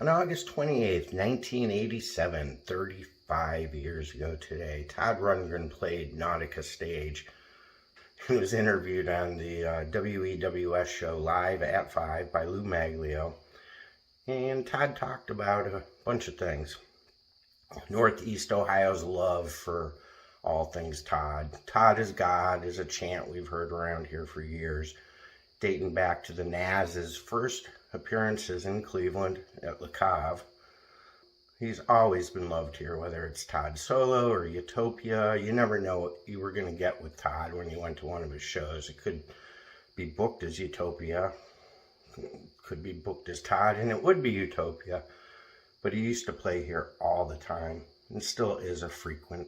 On August 28th, 1987, 35 years ago today, Todd Rundgren played Nautica stage. He was interviewed on the WEWS show Live at 5 by Lou Maglio. And Todd talked about a bunch of things. Northeast Ohio's love for all things Todd. Todd is God is a chant we've heard around here for years, dating back to the Naz's first appearances in Cleveland at Le Cave. He's always been loved here, whether it's Todd solo or Utopia. You never know what you were going to get with Todd when you went to one of his shows. It could be booked as Utopia, could be booked as Todd, and it would be Utopia. But he used to play here all the time and still is a frequent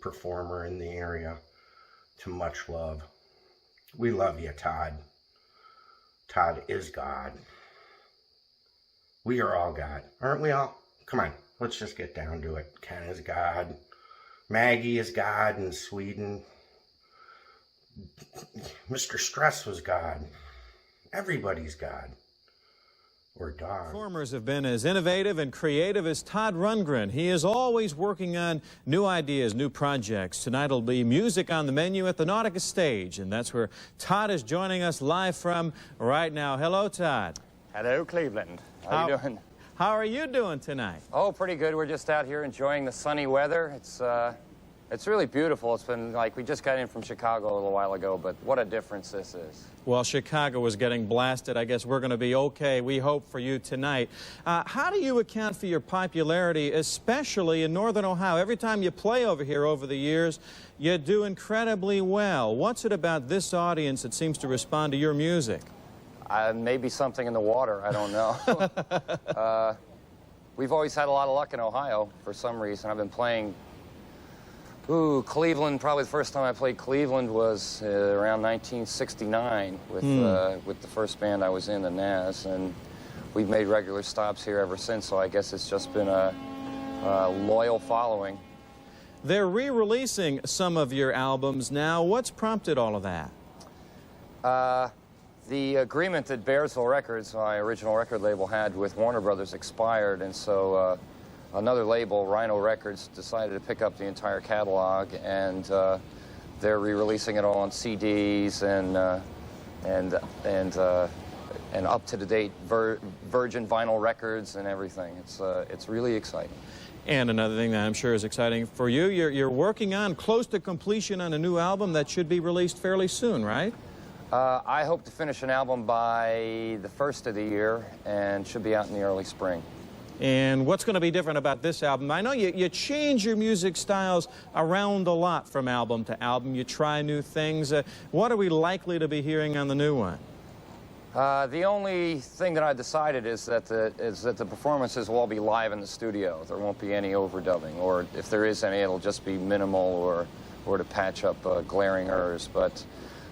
performer in the area, to much love. We love you, Todd. Todd is God. We are all God, aren't we all? Come on, let's just get down to it. Ken is God. Maggie is God in Sweden. Mr. Stress was God. Everybody's God. Or dog. Performers have been as innovative and creative as Todd Rundgren. He is always working on new ideas, new projects. Tonight will be music on the menu at the Nautica stage, and that's where Todd is joining us live from right now. Hello, Todd. Hello, Cleveland. How are you doing? How are you doing tonight? Oh, pretty good. We're just out here enjoying the sunny weather. It's really beautiful. It's been like we just got in from Chicago a little while ago, but what a difference this is. Well, Chicago was getting blasted. I guess we're going to be okay, we hope, for you tonight. How do you account for your popularity, especially in Northern Ohio? Every time you play over here over the years, you do incredibly well. What's it about this audience that seems to respond to your music? Maybe something in the water. I don't know. We've always had a lot of luck in Ohio for some reason. I've been playing Cleveland. Probably the first time I played Cleveland was around 1969 with the first band I was in, the Naz, and we've made regular stops here ever since, so I guess it's just been a loyal following. They're re-releasing some of your albums now. What's prompted all of that? The agreement that Bearsville Records, my original record label, had with Warner Brothers expired, and so another label, Rhino Records, decided to pick up the entire catalog, and they're re-releasing it all on CDs and up-to-the-date virgin vinyl records and everything. It's really exciting. And another thing that I'm sure is exciting for you, you're working on close to completion on a new album that should be released fairly soon, right? I hope to finish an album by the first of the year and should be out in the early spring. And what's going to be different about this album? I know you change your music styles around a lot from album to album. You try new things. What are we likely to be hearing on the new one? The only thing that I decided is that the performances will all be live in the studio. There won't be any overdubbing, or if there is any, it'll just be minimal or to patch up glaring errors. But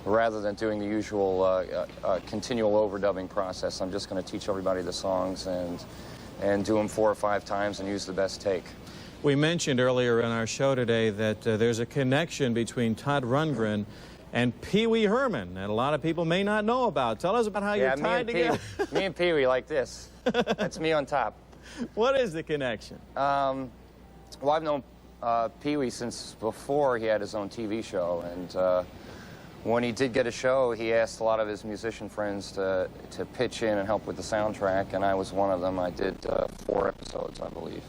rather than doing the usual continual overdubbing process, I'm just going to teach everybody the songs and do them 4 or 5 times and use the best take. We mentioned earlier in our show today that there's a connection between Todd Rundgren and Pee Wee Herman that a lot of people may not know about. Tell us about how you're tied together. Me and Pee Wee like this. That's me on top. What is the connection? Well, I've known Pee Wee since before he had his own TV show, and when he did get a show, he asked a lot of his musician friends to pitch in and help with the soundtrack, and I was one of them. I did 4 episodes, I believe.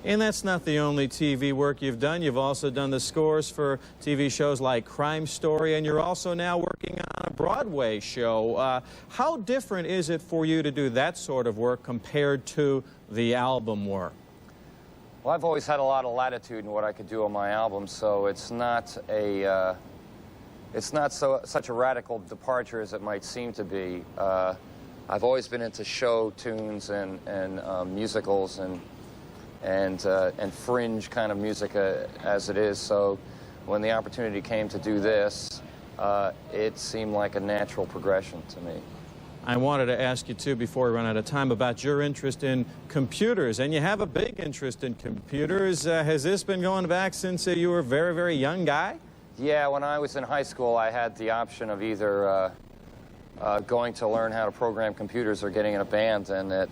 And that's not the only TV work you've done. You've also done the scores for TV shows like Crime Story, and you're also now working on a Broadway show. How different is it for you to do that sort of work compared to the album work? Well, I've always had a lot of latitude in what I could do on my album, so it's not such a radical departure as it might seem to be. I've always been into show tunes and musicals and fringe kind of music as it is. So when the opportunity came to do this, it seemed like a natural progression to me. I wanted to ask you, too, before we run out of time, about your interest in computers. And you have a big interest in computers. Has this been going back since you were a very, very young guy? Yeah, when I was in high school, I had the option of either going to learn how to program computers or getting in a band, and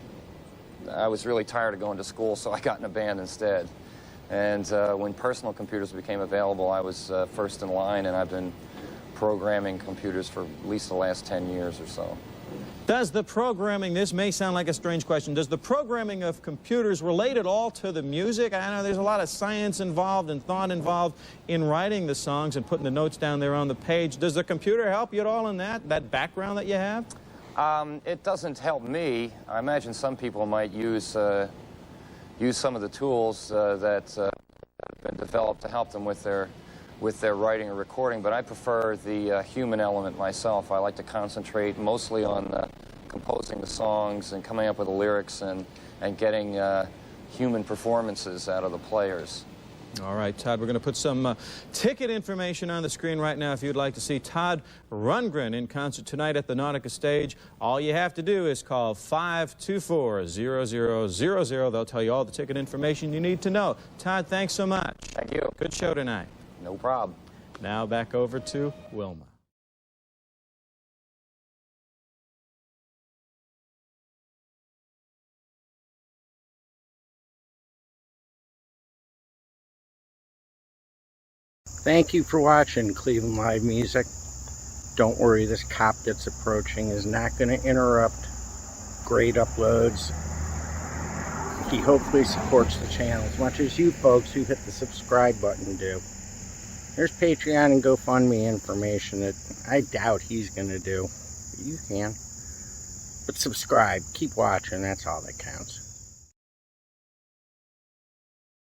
I was really tired of going to school, so I got in a band instead. And when personal computers became available, I was first in line, and I've been programming computers for at least the last 10 years or so. Does the programming, this may sound like a strange question, does the programming of computers relate at all to the music? I know there's a lot of science involved and thought involved in writing the songs and putting the notes down there on the page. Does the computer help you at all in that background that you have? It doesn't help me. I imagine some people might use some of the tools that have been developed to help them with their writing or recording, but I prefer the human element myself. I like to concentrate mostly on composing the songs and coming up with the lyrics and getting human performances out of the players. All right, Todd, we're going to put some ticket information on the screen right now if you'd like to see Todd Rundgren in concert tonight at the Nautica stage. All you have to do is call 524-0000. They'll tell you all the ticket information you need to know. Todd, thanks so much. Thank you. Good show tonight. No problem. Now back over to Wilma. Thank you for watching Cleveland Live Music. Don't worry, this cop that's approaching is not going to interrupt great uploads. He hopefully supports the channel as much as you folks who hit the subscribe button do. There's Patreon and GoFundMe information that I doubt he's going to do. But you can. But subscribe. Keep watching. That's all that counts.